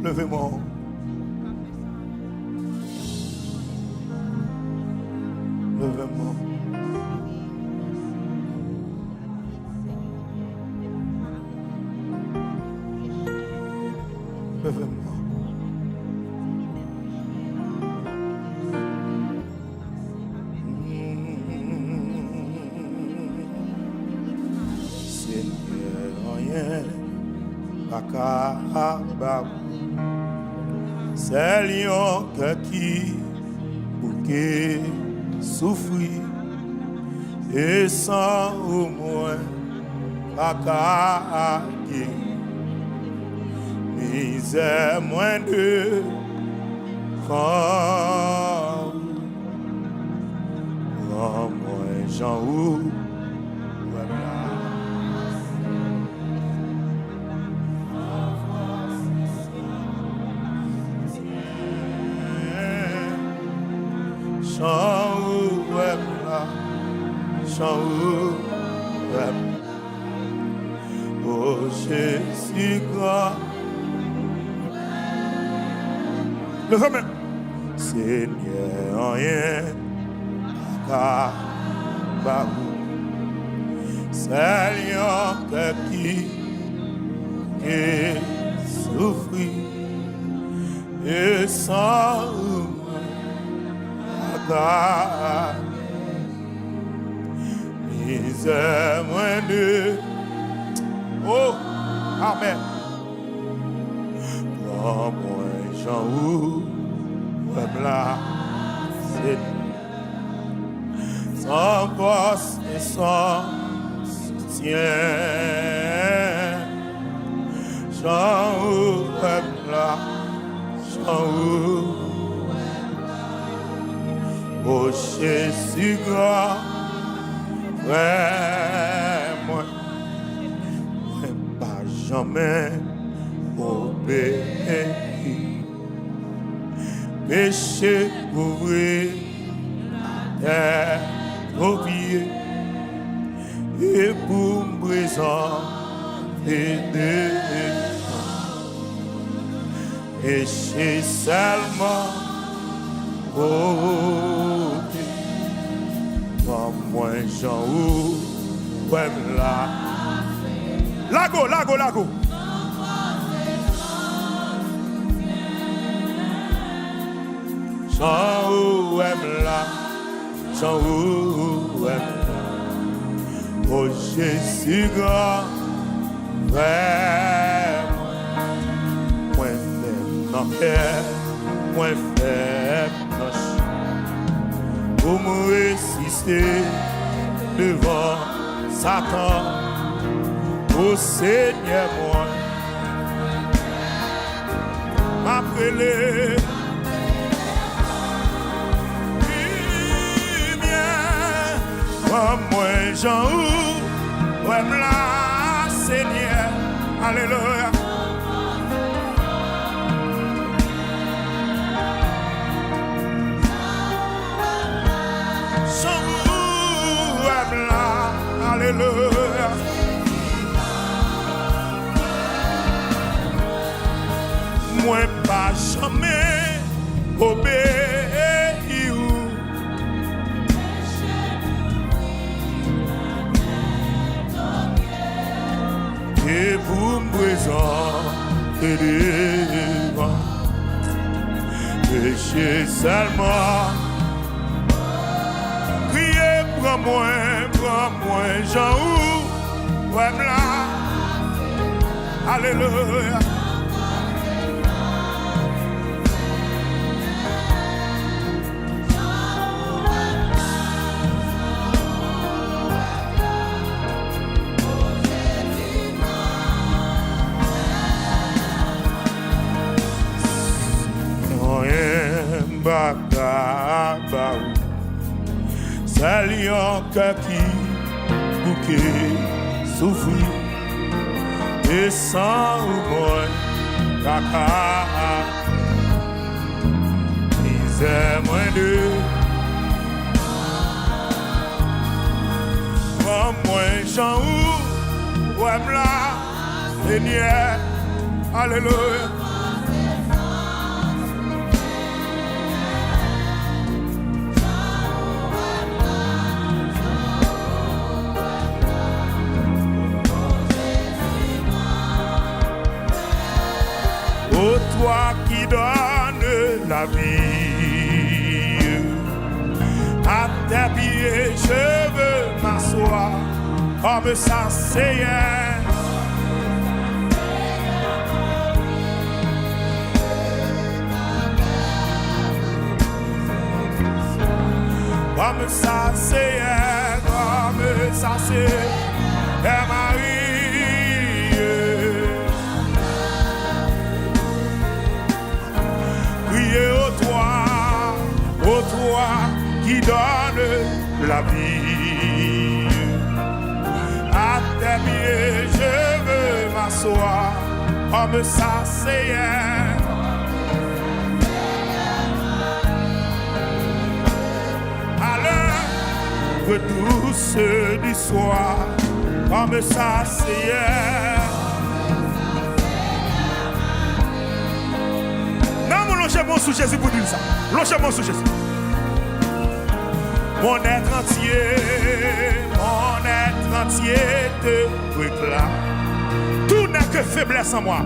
Levez-moi. Levez-moi. Levez-moi. Seigneur, rien pas capable. C'est lion qui bouquet souffrir et sans au moins pas capable. Misère moins de comme moins Jean ou Chant ou web là, chant ou web. Oh Jésus grand. Le fameux Seigneur, rien pas babou. Seigneur qui souffrit et sans misère moins de oh amen prends moi Jean ou là c'est sans force et sans soutien Jean ou là Jean ou oh Jésus grand, moi pas jamais obéi. Péché couvrir terre aux pieds et pour me présenter péché seulement. Oh, moi Jean ou ouais là. Lago. Jean ou ouais là. Jean ou ouais là. Oh Jésus grand, ouais. Moi faible dans cœur, moi faible. Pour me résister devant Satan, au Seigneur moi, m'appeler, comme moi Jean ou ouais là Seigneur, alléluia. Alléluia. Moi pas jamais obéi ou et vous me présentez devant péché seulement. Priez pour moi Jean ou ouais là. Alléluia. C'est lion qui bouquet souffrir et sans moi caca misère moins de moi Jean ou ouais là Seigneur alléluia toi qui donnes la vie. À tes pieds, je veux m'asseoir comme ça, Seigneur. Comme ça, Seigneur, comme ça, c'est Marie. Priez au toi qui donne la vie. À tes pieds, je veux m'asseoir comme ça, Seigneur. À l'heure douce du soir, comme ça, Seigneur. Non, mon longez-moi sous Jésus pour dire ça. Longez-moi sous Jésus. Mon être entier te réclame. Tout n'est que faiblesse en moi.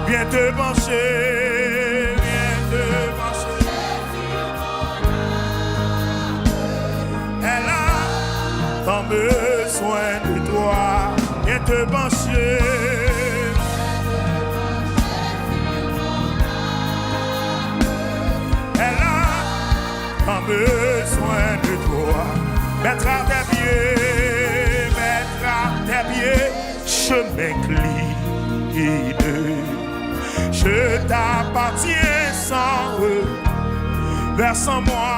Viens te pencher, viens te pencher. Elle a tant besoin de toi. Viens te pencher. En besoin de toi, mettre à tes pieds, je m'incline, je t'appartiens sans eux, verse en moi.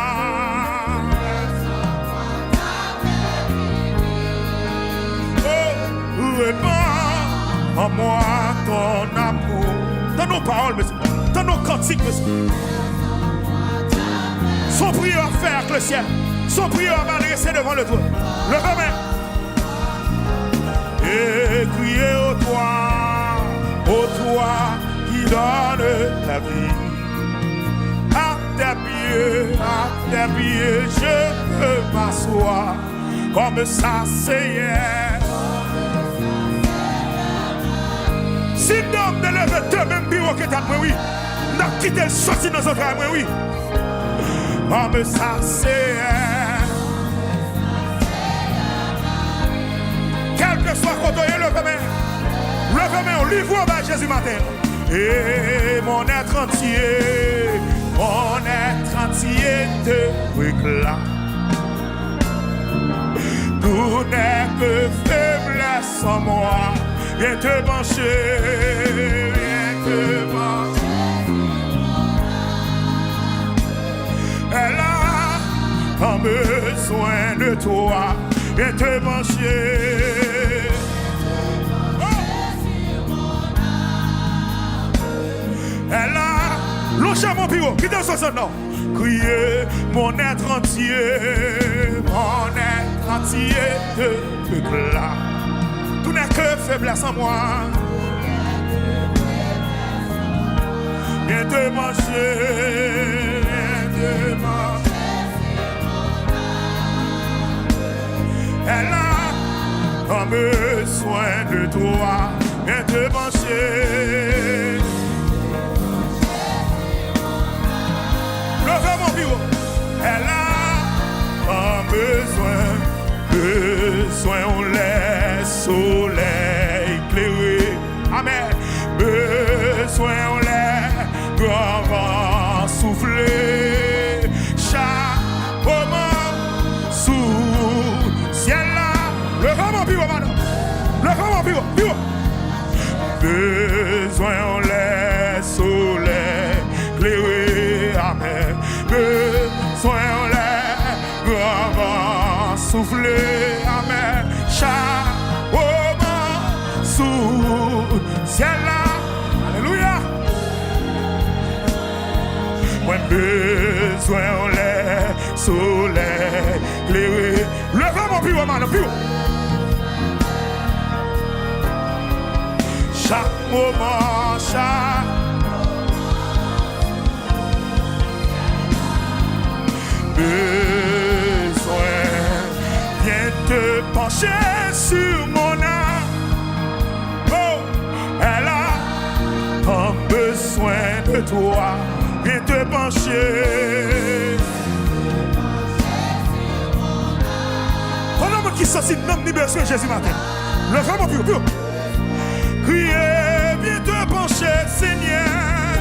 Oh, répands en moi ton amour, dans nos paroles, monsieur, dans nos cantiques, monsieur. Son prière à faire avec le ciel. Son prière à m'adresser devant le trône. Le main. Et crier au toi qui donne la vie. À tes pieds, je peux m'asseoir comme ça, Seigneur. Si l'homme ne lève deux mêmes bureaux que t'as, oui, n'a quitté le sorti dans son travail, oui. Comme ça, c'est quel que soit côté, levez-moi, on livre à Jésus matin. Et mon être entier te réclame. Tout n'est que faiblesse en moi. Viens te pencher, viens te pencher. Elle a besoin de toi, viens te pencher. Elle a longé mon bureau, qui dans son nom. Crier mon être entier te réclame. Tout n'est que faiblesse en moi. Viens te pencher. Elle a besoin de toi, viens te pencher. Levez mon bureau. Elle a besoin, on laisse soleil éclairé. Amen. Besoin, on laisse grand vent souffler. Chaque moment sous ciel là. Levez mon bureau, madame. Levez mon bureau. Besoin, on laisse soleil éclairé. Amen. Besoin, on laisse grand vent souffler. Amen. Chaque moment sous ciel là. Alléluia. Moins besoin, on laisse soleil éclairé. Levez mon bureau, madame. Chaque moment, besoin, viens te pencher sur mon âme. Oh, toi, viens te pencher. Pendant qui sortit nom ni besoin Jésus matin. Le vraiment plus. Criez, viens te pencher, Seigneur.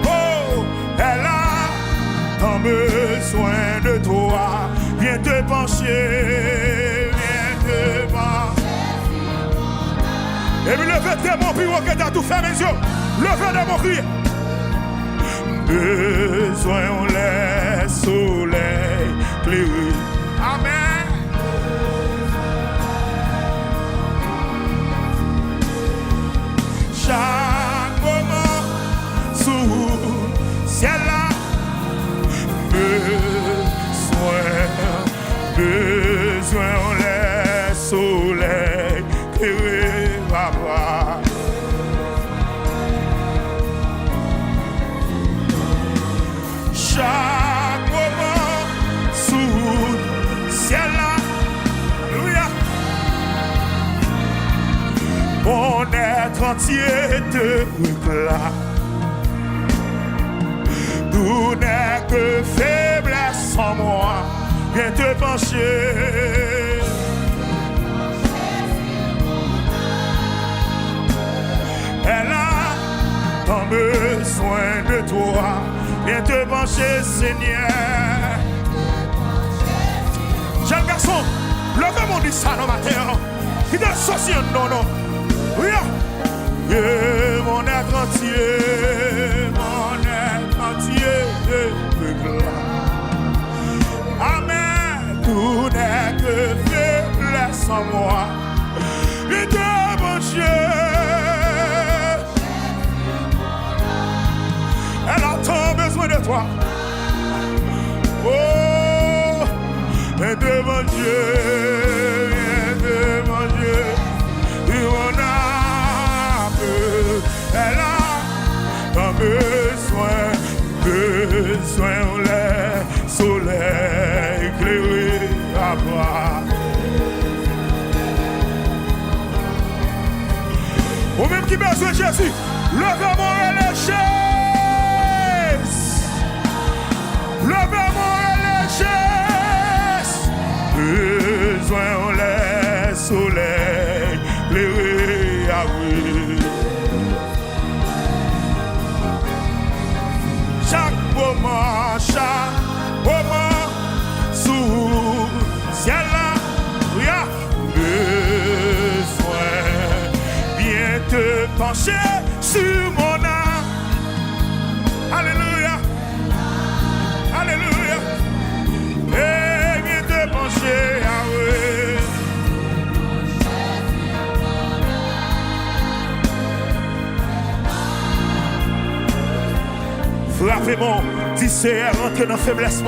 Oh, elle a tant besoin de toi. Viens te pencher, viens te pencher. Et puis levez tes mots, puis que t'as tout fait, mes yeux. Levez tes mots, criez. Besoin, on laisse soleil éclairé. Amen. Chaque moment sous ciel là, besoin, on laisse soleil éclairé, papa. Chaque moment sous ciel là, alléluia. Mon être entier te réclame. Tout n'est que faiblesse en moi. Viens te pencher. Elle a tant besoin de toi. Viens te pencher, Seigneur. Jean garçon, levez mon dit ça dans ma terre. Qui t'a sorti un non. Oui, et mon être entier amen. Tout n'est que faiblesse en moi. Viens te pencher. Elle a tant besoin de toi. Oh, viens te manger, et mon âme, elle a tant besoin, on lait, soleil éclairé à bras. Ou même qui besoin de Jésus, levez-moi et léchez. Levez-moi et léchez. Besoin, on laisse soleil éclairé à oui. Chaque moment, sous ciel là, oui, besoin, viens te pencher sur mon âme. Alléluia. Alléluia. Et viens te pencher à eux. Frappez-moi, dit c'est rentrez dans la faiblesse.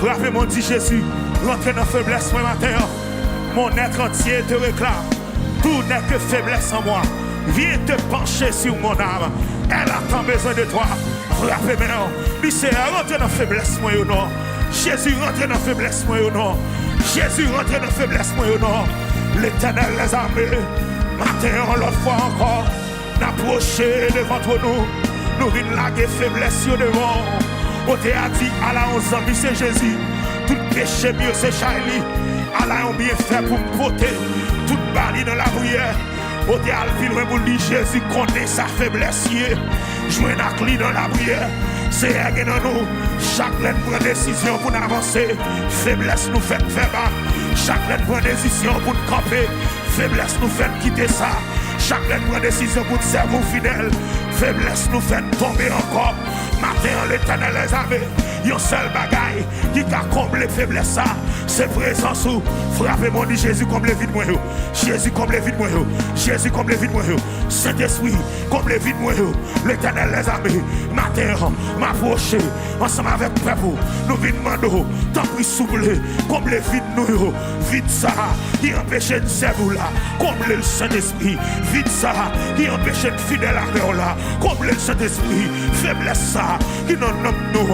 Frappez-moi, dit Jésus, rentrez dans la faiblesse, ma terre. Mon être entier te réclame. Tout n'est que faiblesse en moi. Viens te pencher sur mon âme. Elle a tant besoin de toi. Frappez-moi, dit c'est rentrez dans la faiblesse, moi ou non. Jésus rentre dans la faiblesse, moi ou non. Jésus rentre dans la faiblesse, moi ou non. L'Éternel les armées, matin, l'autre fois encore, n'approcher devant nous. Nous venons laguer faiblesse devant. On t'a dit, Allah, on s'en c'est Jésus. Tout péché mieux, c'est Charlie. Allah, on bien fait pour me côté. Tout bali dans la prière. On t'a dit, pour dire Jésus connaît sa faiblesse. Jouer la clé dans la prière. C'est elle dans nous. Chaque lettre prend décision pour avancer. Faiblesse nous fait faire bas. Chaque lettre prend décision pour nous camper. Faiblesse nous fait quitter ça. Chaque lettre prend décision pour nous servir fidèle. Faiblesse nous fait tomber encore. Matin, l'Éternel les armées. Yon seul bagaille qui a comblé faiblesse ça. C'est présence ou frappez-moi dit Jésus comme les vides moi. Jésus comme les vides moi. Jésus comme les vides moi. Saint-Esprit comme les vides moi. L'Éternel les armées. Matin, m'approcher ensemble avec peuple. Nous venons demander tant pis souffler comme les vides nous. Vide ça qui empêche de servir là. Comme le Saint-Esprit. Vide ça qui empêche de fidèle à là. comble le Saint-Esprit, faiblesse ça, qui n'en nomme nous,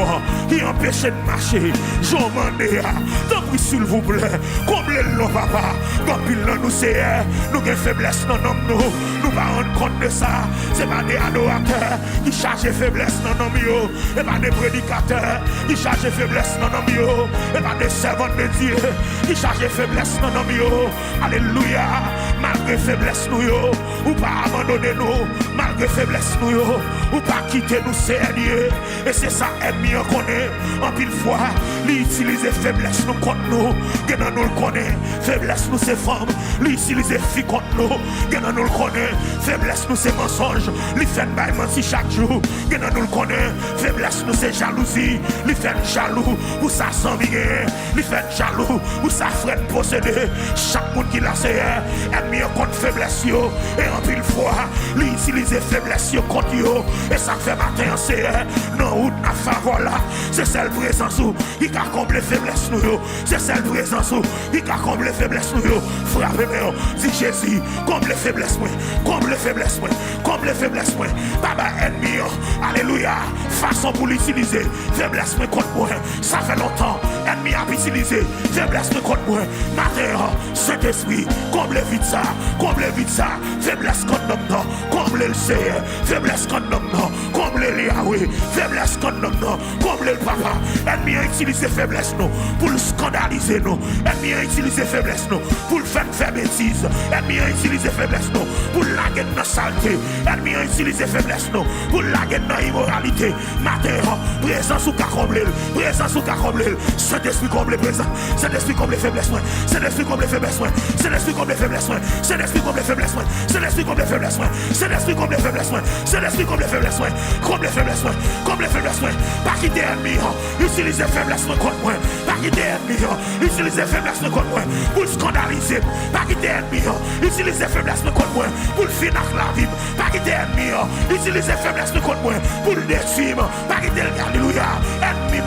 qui empêche de marcher, j'en mandé, tant pis s'il vous plaît, comble le papa, quand pile nous c'est, nous avons faiblesse dans nous, nous ne rendre compte de ça, c'est pas des adorateurs qui chargent faiblesse dans nos mieux, et pas des prédicateurs qui chargent faiblesse dans nos mieux, et pas des servants de Dieu qui chargent faiblesse dans nos mieux, alléluia, malgré faiblesse nous, ou pas abandonner nous, malgré faiblesse nous, ou pas quitter nous Seigneur, et c'est ça ennemi qu'on est, en pile fois, l'utiliser faiblesse nous contre nous, que nous le connaît, faiblesse nous c'est femme, l'utiliser fille contre nous, que nous le connaît, faiblesse nous c'est mensonge, lui fait bail mentir chaque jour, que nous le connaît, faiblesse nous c'est jalousie, lui fait jaloux, ou ça sans bien, lui fait jaloux, ou ça frère possédé, chaque monde qui l'a c'est, ennemi contre faiblesse yo, et en pile fois, l'utiliser faiblesse yo contre yo, et ça fait matin c'est, non ou n'a faveur là, c'est celle présence où, qui a comblé faiblesse nous yo, c'est celle présence où, qui a comblé faiblesse nous yo, frappez-moi, dit Jésus, comble faiblesse moi, comble faiblesse moi, comble faiblesse moi, baba ennemi, alléluia, façon pour l'utiliser, faiblesse moi contre moi, ça fait longtemps, ennemi a utilisé, faiblesse moi contre moi, matin, Saint-Esprit, comble vite ça, faiblesse contre nous, comble le Seigneur, faiblesse contre nous, comble le Yahweh, faiblesse contre nous, comble le Papa, ennemi a utilisé faiblesse nous, pour le scandaliser nous, ennemi a utilisé faiblesse nous, pour le faire bêtise, ennemi a utilisé faiblesse nous, pour laguer dans la saleté, ennemi a utilisé faiblesse nous, pour laguer dans l'immoralité, matin, présence ou qu'a comblé, présence ou qu'a comblé, Saint-Esprit comble présent, Saint-Esprit comble faiblesse moi, Saint-Esprit comble faiblesse moi, Saint-Esprit comble faiblesse moi, Saint-Esprit comble faiblesse moi, Saint-Esprit comble faiblesse moi, Saint-Esprit comble faiblesse moi, Saint-Esprit comble faiblesse moi, comble faiblesse moi, comble faiblesse moi, pas quitter ennemi, utiliser faiblesse moi contre moi, pas quitter ennemi, utiliser faiblesse moi contre moi, pour le scandaliser, pas quitter ennemi, utiliser faiblesse moi contre moi, pour le finir la vie, pas quitter ennemi, utiliser faiblesse moi contre moi, pour le détruire, pas quitter alléluia, ennemi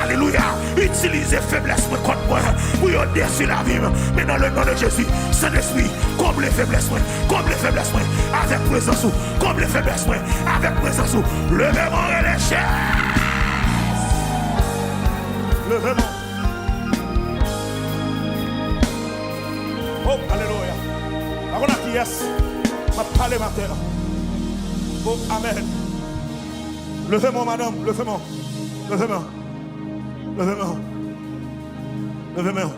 alléluia, utiliser faiblesse moi contre moi, pour le détruire la vie, mais dans le nom de Jésus, Saint-Esprit, comble faiblesse moi, avec présence, comble faiblesse moi, avec présence, levez-moi les chaises, levez-moi. Oh, alléluia. Avant qui est, m'a parlé ma terre. Oh, amen. Levez-moi, madame, levez-moi. Levez-moi. Levez-moi. Levez-moi.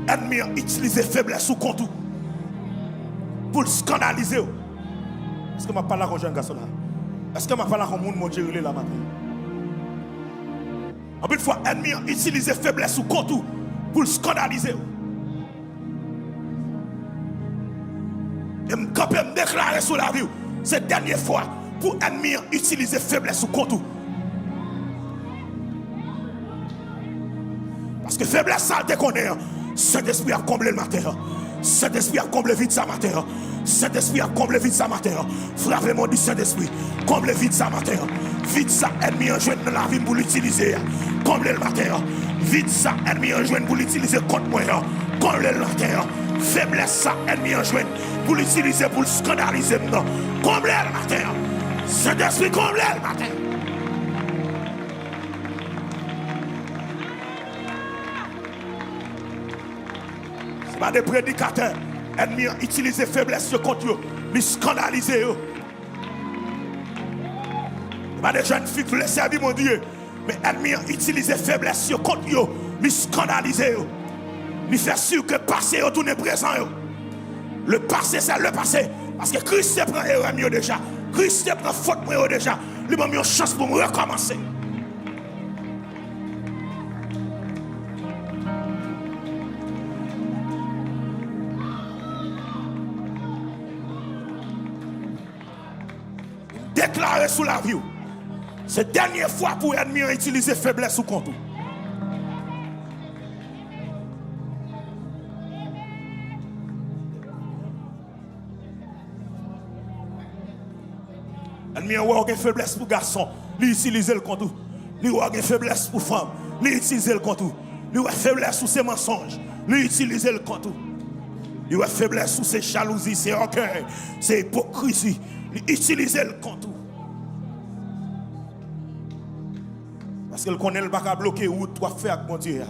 Ennemi a utilisé faiblesse ou contre pour le scandaliser. Est-ce que je parle à un jeune garçon là? Est-ce que je parle à un monde qui est là matin? En plus, fois, ennemi a utilisé faiblesse ou contre pour le scandaliser. Et me déclarer sur la vie, cette dernière fois, pour ennemi utiliser faiblesse ou contre. Parce que faiblesse, ça te connaît. Saint-Esprit a comblé le matin. Saint-Esprit a comblé vite sa matin. Saint-Esprit a comblé vite sa matin. Frappez-moi du Saint-Esprit. Comblé vite sa matin. Vite ça, ennemi en joint dans la vie pour l'utiliser. Comblé le matin. Vite ça, ennemi en joint pour l'utiliser contre moi. Comblé le matin. Faiblesse ça, ennemi en joint pour l'utiliser, pour le scandaliser. Comblé le matin. Saint-Esprit, comblé le matin. Ce n'est pas des prédicateurs. Ennemis ont utilisé faiblesse contre eux, les scandaliser eux. Ce n'est pas des jeunes filles qui voulaient servir mon Dieu. Mais ennemis ont utilisé faiblesse contre eux, les scandaliser eux. Lui faire sûr que le passé est tourné présent. Le passé, c'est le passé. Parce que Christ prend erreur mieux déjà. Christ prend faute mieux déjà. Lui m'a mis une chance pour me recommencer. Déclarer sous la vie. C'est la dernière fois pour l'ennemi utiliser faiblesse ou contre. L'ennemi a une faiblesse pour garçon, lui utiliser le contre. Lui a une faiblesse pour femme, lui utiliser le contre. Lui a une faiblesse sur ses mensonges, lui utiliser le contre. Lui a une faiblesse sur ses jalousies, ses orgueils, ses hypocrisies. Utiliser le compte. Parce qu'elle connaît le bac à bloquer ou toi faire avec mon Dieu.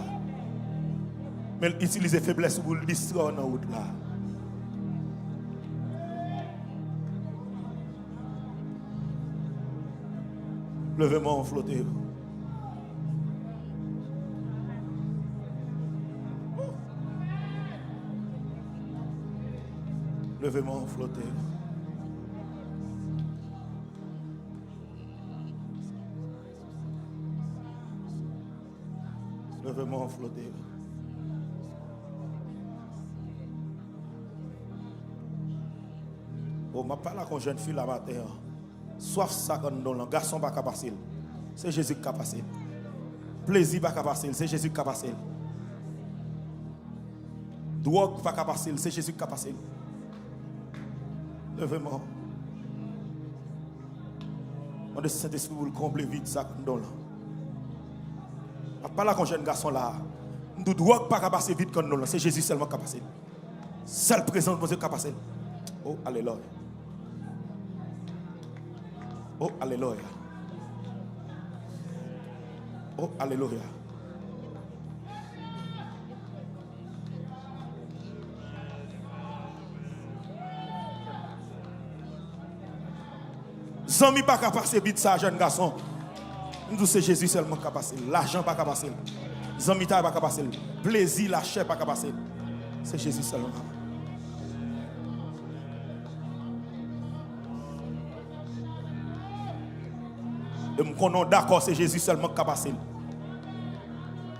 Mais elle utilise les faiblesses pour le distraire dans la route là. Levez-moi en flotter. Levez-moi en flotter. Levez-moi en flotter. Oh, je parle avec une jeune fille là matin. Soif ça quand nous le garçon pas capable. C'est Jésus qui a passé. Plaisir pas capable, c'est Jésus qui a passé. Drogue pas capable, c'est Jésus qui a passé. Levez-moi. On de Saint-Esprit pour le combler vite ça quand nous là. Je parle avec un jeune garçon là. Nous drogue pas capable vite quand nous là, c'est Jésus seulement qui a passé. Seule présence de Dieu qui a passé. Oh alléluia. Oh, alléluia. Oh, alléluia. Zami pas qu'à passer vite ça, jeune garçon. Nous c'est Jésus seulement qui a passé. L'argent pas qu'à passer. Zami pas qu'à passer. Plaisir, la chair pas qu'à passer. C'est Jésus seulement. Et nous sommes d'accord, c'est Jésus seulement qui a passé.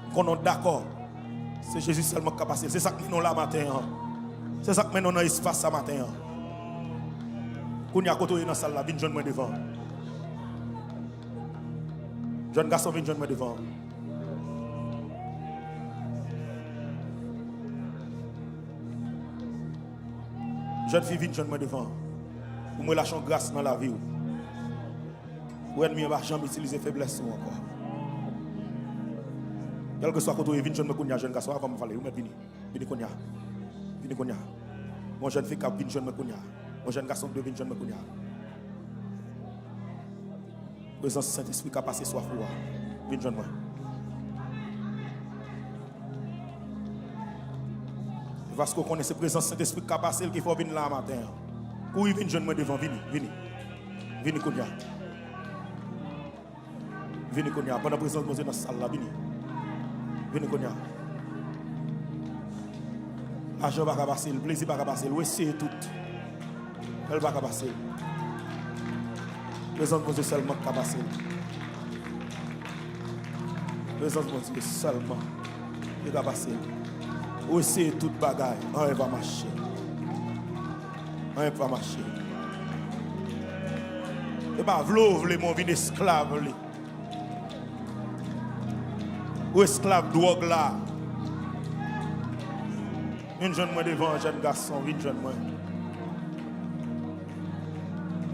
Nous sommes d'accord, c'est Jésus seulement qui a passé. C'est ça que nous sommes là matin. C'est ça que nous sommes dans l'espace ce matin. Quand nous sommes dans la salle, viens joindre moi devant. Jeune garçon, viens joindre moi devant. Jeune fille, viens joindre moi devant. Pour me lâcher grâce dans la vie. Ou ennemi va jamais utiliser faiblesse encore. Quel que soit côté vinn jeune me jeune garçon avant me parler, vini konya. Vini konya. Mon jeune fille cap vinn jeune me konya. Mon jeune garçon de vinn jeune me konya. Présence Saint-Esprit qui a passé soif pour vinn jeune moi. Parce qu'on connaît cette présence Saint-Esprit qui a passé qu'il faut venir là matin. Ou vinn jeune me devant vini konya. Venez konya, pendant la présence de Dieu dans la salle là, venez konya. L'argent va passer, le plaisir va passer, le c'est tout. Elle va passer. La présence de Dieu seulement va passer. La présence de Dieu seulement va passer. Oui, c'est tout bagaille, on va marcher. On va marcher. Et pas v'lou mon vie d'esclave. Ou esclave drogue là. Une jeune moi devant, jeune garçon, une jeune moi.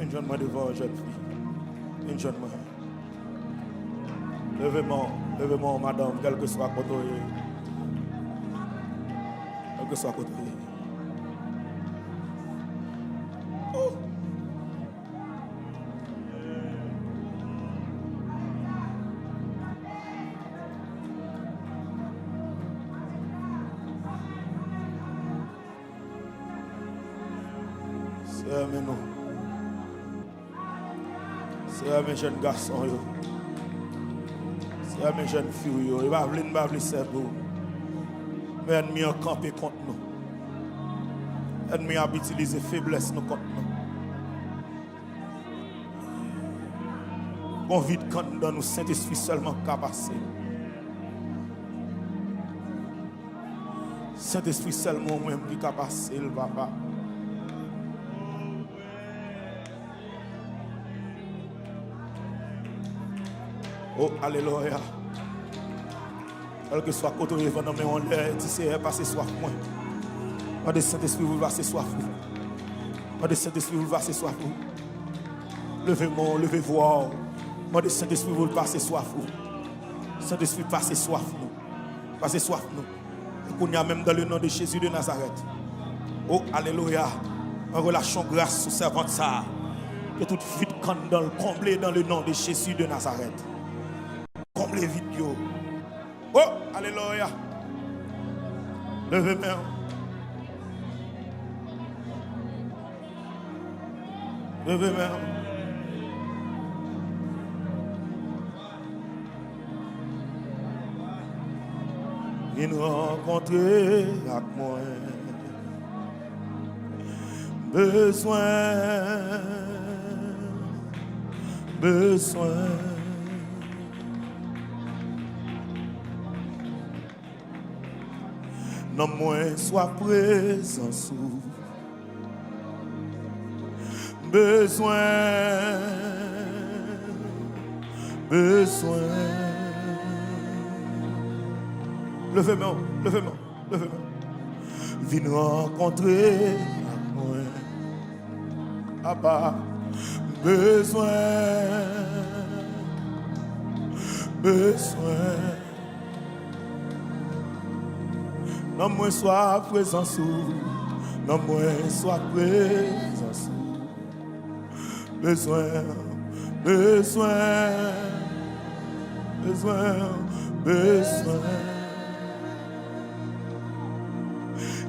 Une jeune moi devant, jeune fille. Une jeune moi. Levez-moi, madame, quel que soit côté. Quel que soit côté. C'est mes jeunes garçons, c'est mes jeunes filles, ils ne vont pas c'est pour. Mais l'ennemi a campé contre nous. L'ennemi a utilisé faiblesse contre nous. Bon vite quand nous dans nous Saint-Esprit seulement capable. Saint-Esprit seulement même qui capable le papa. Oh, alléluia. Quel que soit côté événement, mais on l'air, tu sais, passer soif moins. Pas de Saint-Esprit, vous passer soif. Pas de Saint-Esprit, vous passer soif. Levez-moi, levez-vous. Pas de Saint-Esprit, vous passer soif. Saint-Esprit, passez soif. Passez soif. Et qu'on y a même dans le nom de Jésus de Nazareth. Oh, alléluia. En relâchant grâce sous servante ça. Que toute vide candle comblé dans le nom de Jésus de Nazareth. Comblé vide yo. Oh, alléluia. Levez main. Levez main. Viens rencontrer avec moi. Besoin. Non moins soit présent sous. Besoin. Levez-moi. Viens rencontrer avec moi. Abba. Besoin. Non moins soit présent sous. Non moins soit présent sous. Besoin.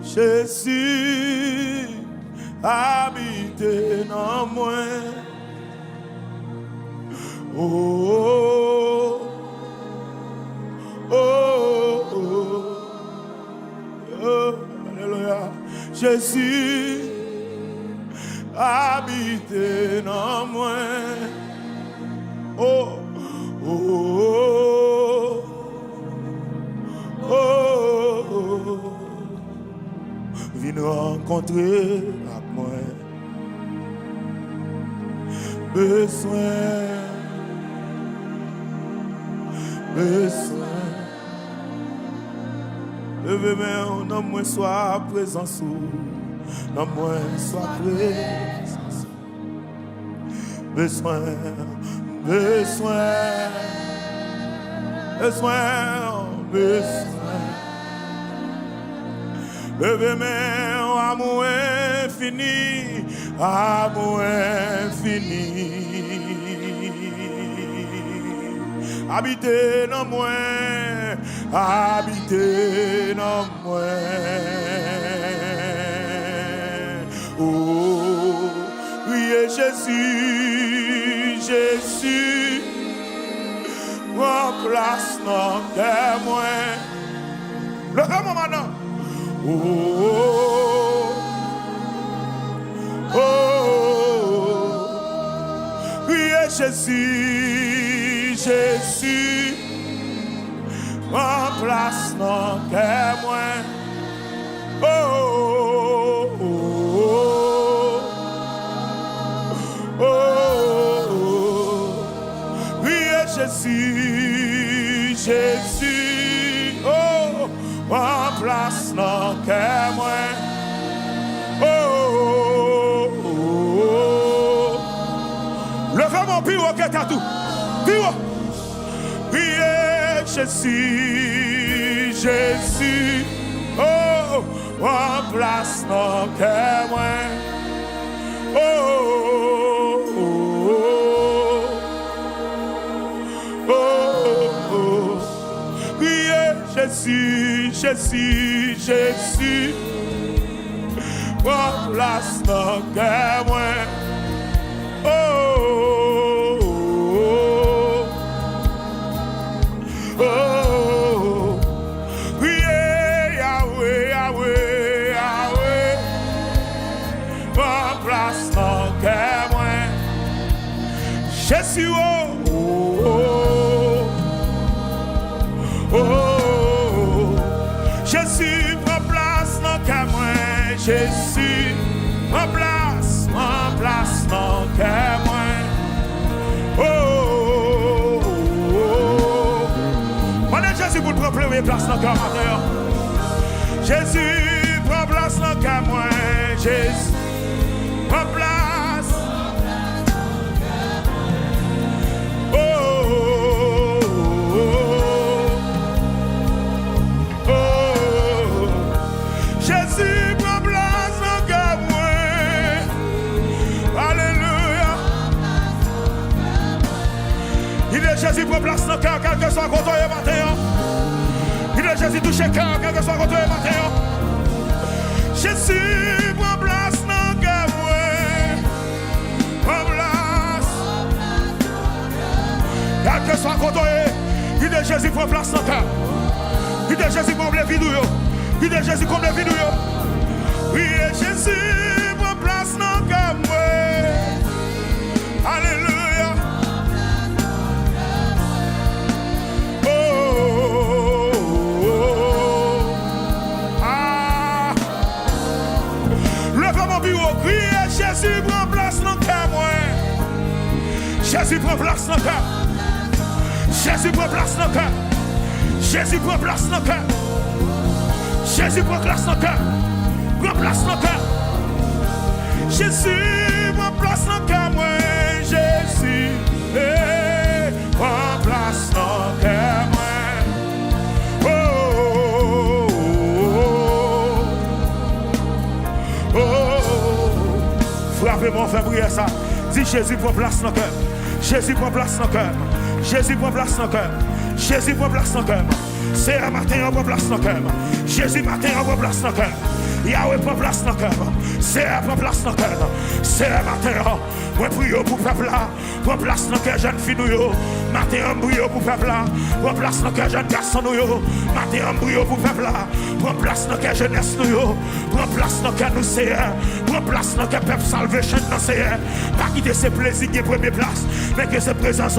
Jésus habite dans moi. Oh, alléluia. Jésus habite dans moi. Oh. Viens rencontrer avec moi. Besoin. Levez-moi, non moins soit présent sous. Non moins soit présent sous. Besoin. Levez-moi, amour infini. Habitez dans moi. Oh, priez Jésus, remplace nos témoins. Levez-moi maintenant. Priez Jésus, remplace nos témoins. Priez Jésus, remplace nos témoins. Levez mon pire que t'as tout. Pire. Priez Jésus, remplace nos témoins. Priez Jésus, remplace nos témoins. Priez Yahweh, remplace nos témoins. Jésus, Jésus, remplace nos témoins. Jésus, remplace nos témoins. Jésus pour prendre première place dans le cœur matin. Jésus prend place dans le cœur moi. Jésus prend place. Jésus prend place dans le cœur moi. Alléluia. Jésus prend place dans le cœur, quel que soit contre eux matin. Qui de Jésus touche le cœur, quel que soit contre eux matin. Jésus prend place dans le cœur. Prends place. Quel que soit contre eux. Qui de Jésus prend place dans le cœur. Qui de Jésus comble les vies. Qui de Jésus comble les vies. Oui, Jésus prend place dans le cœur. Alléluia. Oh, oh, oh. Ah. Lève mon bureau, criez Jésus prend place dans le cœur. Jésus prend place dans le cœur. Jésus prend place dans le cœur. Jésus prend place dans le cœur. Jésus prend place dans le cœur. Prends place dans le cœur. Jésus prend place dans le cœur. Jésus prend place dans le cœur. Oh, oh, oh, oh. Frappez-moi, fais prier ça. Dis Jésus prend place dans le cœur. Jésus prend place dans le cœur. Jésus prend place dans le cœur. Jésus prend place dans le cœur. C'est un matin, on prend place dans le cœur. Jésus matin, on prend place dans le cœur. Yahweh prend place dans le cœur. C'est un prend place dans le cœur. C'est un matin, moi prie pour le peuple là. Prends place dans le cœur, jeune fille nous. Matin, on prie pour le peuple là. Prends place dans le cœur, jeune garçon nous. Matin, on prie pour le peuple là. Prends place dans le cœur, jeunesse nous. Prends place dans le cœur, nous c'est. Prends place dans le cœur, peuple salvation, nous c'est. Pas quitter ses plaisirs qui est première place, mais que ses présences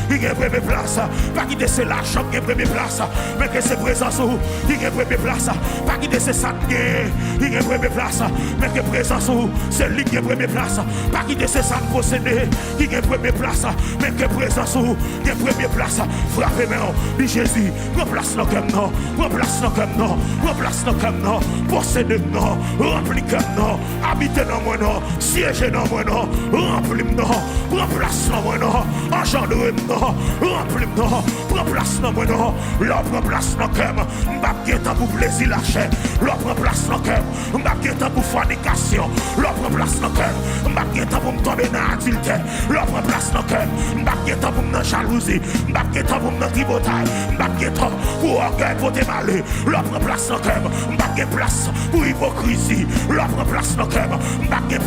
qui est première place. Pas quitter ses l'argent qui est première place, mais que ses présences qui est première place. Pas quitter ses sacs qui est première place, mais que présence c'est lui qui est première place. Pas quitter ses sacs possédés qui est première place, mais que présence qui est première place. Frappez-moi, dit Jésus, prends place dans le cœur, non, prends place dans le cœur, non, prends place dans le cœur, non, possédez non, remplis cœur, non, habitez dans moi, non, siégez dans moi, non, remplis non, prends place dans moi, non, engendrez non, remplis non, prends place dans moi, non, là, prends place dans le cœur, m'bap qui est pour plaisir la chair, là, prends place dans le cœur, m'bap qui est pour fornication, là, prends place dans le cœur, m'bap qui est pour me tomber dans l'adultère, là, prends place dans le cœur, m'bap qui est pour me jalousie, m'bap qui est pour me tribotaille, m'bap qui est pour orgueil, pour te malheur, là, prends place dans le cœur, m'bap qui est place pour hypocrisie, là, prends place dans le cœur, m'bap qui est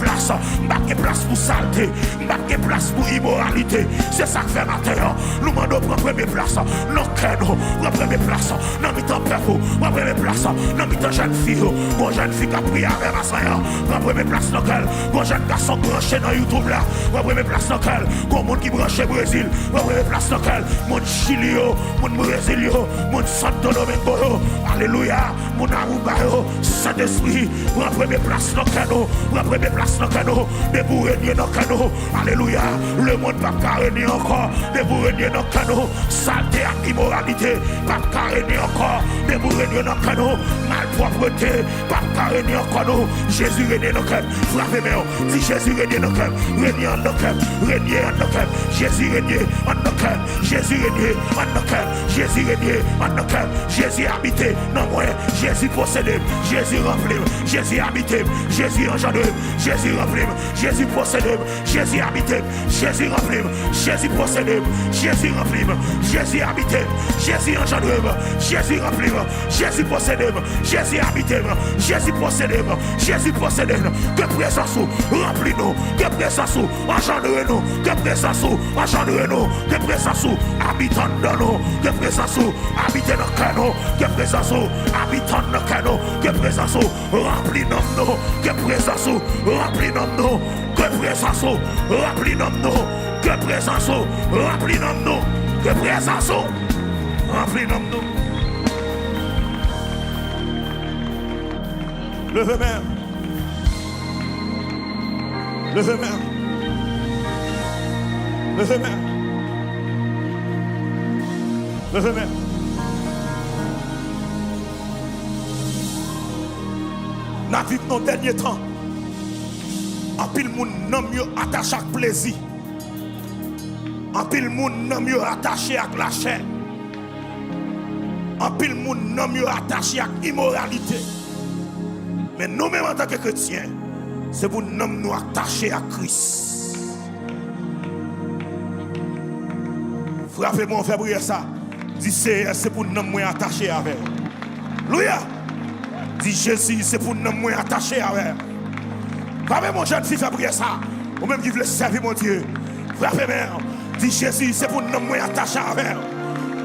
place pour saleté, m'bap qui est place pour immoralité. C'est ça que fait matin, nous demandons pour première place, non cœur, pour première place, non mi-temps peuple, pour première place, non mi-temps jeune fille, bon jeune fille qui a prié avec ma soeur, pour première place dans quel, bon jeune garçon branché dans YouTube là, pour première place dans quel, bon monde qui branché Brésil, pour première place dans quel, mon Chili, mon Brésil, mon Santo Domingo, alléluia, mon Aruba, Saint-Esprit, pour première place dans quel, pour première place dans quel, de vous régner dans quel, alléluia, le monde pas régner encore, de vous régner dans quel, saleté et immoralité, pas régner encore, de vous régner dans quel, malpropreté, pas régner encore, Jésus régner dans quel, frappez-moi, si Jésus régner dans quel, régner en nos cœurs, régner en nos cœurs, Jésus régner en nos cœurs, Jésus régner en nos cœurs, Jésus régner en nos cœurs, Jésus habité dans moi, Jésus possédé, Jésus rempli, Jésus habité, Jésus engendré, Jésus rempli, Jésus possédé, Jésus habité, Jésus rempli, Jésus possédé, Jésus rempli, Jésus habité, Jésus engendré, Jésus rempli, Jésus possédé, Jésus habité, Jésus possédé, Jésus possédé, que présence remplis-nous, que présence engendrez-nous, que présence engendrez-nous, que présence habitant dans nous, que présence habite dans le canot, que présence habitant dans le canot, que présence remplis dans nous, que présence remplis dans nous, que présence remplis dans nous, que présence remplis dans nous, que présence remplis dans nous. Levez-moi. Levez-moi. Levez-moi. Levez-moi. Nous vivons nos derniers temps. En pile moun nan mieux attaché à plaisir. En pile moun nan mieux attaché à la chair. En pile moun nan mieux attaché à immoralité. Mais nous-mêmes en tant que chrétiens, c'est pour nous attacher à Christ. Frappez-moi, fait briller ça. Dis c'est pour nous moins attachés avec. Louia. Dis Jésus, c'est pour nous moins attachés avec. Frappez-moi, jeune fille, fait briller ça. Ou même qui veut servir mon Dieu. Frappez-moi. Dis Jésus, c'est pour nous moins attachés avec.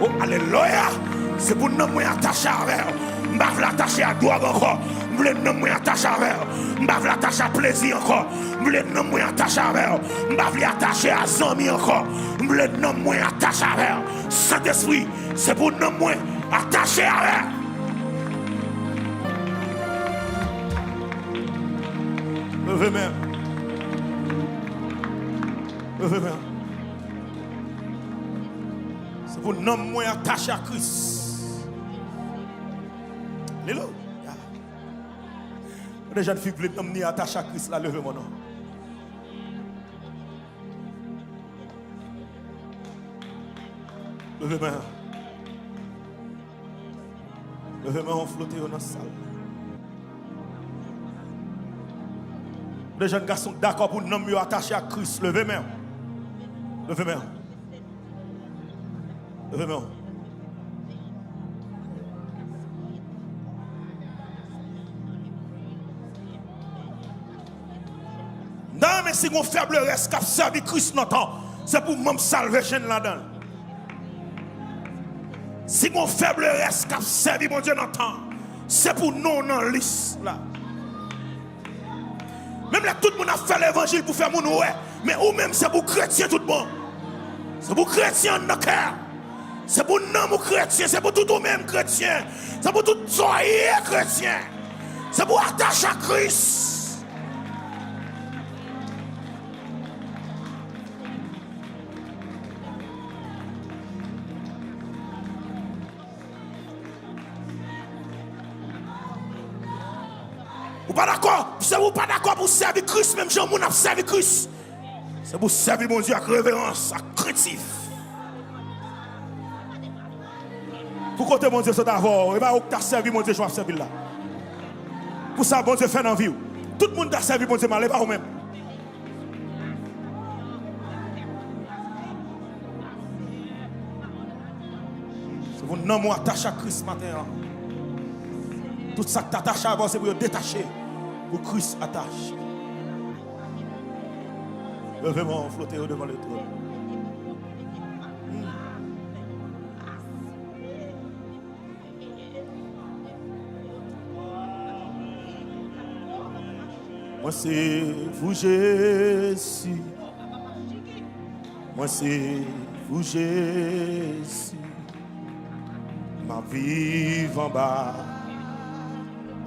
Oh, alléluia. C'est pour nous moins attachés avec. Je ne veux l'attacher à drogue encore. Je veux nous moins attachés avec. Je ne veux l'attacher à plaisir encore. Je veux nous moins attachés avec. Je ne veux l'attacher à amis encore. Je veux nous moins attachés avec. Saint-Esprit, c'est pour nous moins attachés avec. Levez-moi. Levez-moi. C'est pour nous moins attachés à Christ. Alléluia. Les jeunes filles veulent m'emmener attaché à Christ là, levez mon nom. Levez-moi. Levez-moi, on flotte dans la salle. Les jeunes garçons d'accord pour nous attacher à Christ. Levez-moi. Levez-moi. Levez-moi. Non, mais si mon faible reste qui servi Christ dans temps, c'est pour me salver là-dedans. Si mon faible reste qui servi mon Dieu dans temps, c'est pour nous dans la liste là. Même là, tout le monde a fait l'évangile pour faire mon ouais, mais ou même c'est pour chrétien tout le monde. C'est pour chrétien dans le cœur. C'est pour nous chrétiens, c'est pour tout le même chrétien. C'est pour tout soyez chrétien. C'est pour attacher à Christ. Vous pas d'accord? Si vous pas d'accord pour servir Christ, même Jean Moun a servi Christ. C'est pour servir mon Dieu avec révérence, avec craintif. Pour côté mon Dieu, c'est d'abord. Et bien, où tu as servi mon Dieu, je vais servir là. Pour ça, mon Dieu fait dans la vie. Tout le monde a servi mon Dieu, mais pas vous-même. C'est pour nous attacher à Christ matin. Tout ça que tu attaches avant, c'est pour détacher. Pour Christ attache. Levez-moi, flottez devant le trône. Moi c'est vous Jésus. Moi c'est vous Jésus. Ma vie en bas.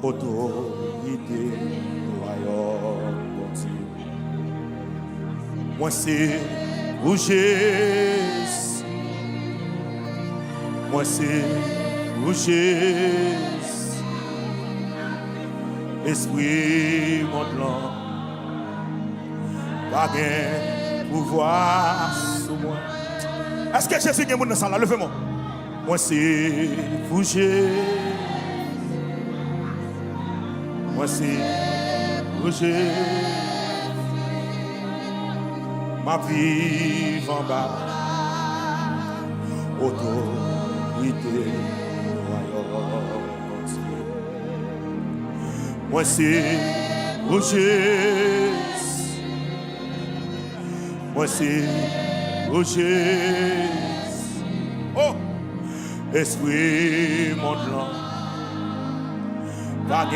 Autorité, royaume, bon Dieu. Moi c'est vous Jésus. Moi c'est vous Jésus. Esprit montant, pas de pouvoir sur moi. Est-ce que Jésus est dans ça là? Levez-moi. Moi c'est vous Jésus. Moi c'est Roger, ma vie en bas, autorité, royaume. Moi c'est Roger, moi c'est Roger. Oh, esprit montant, pas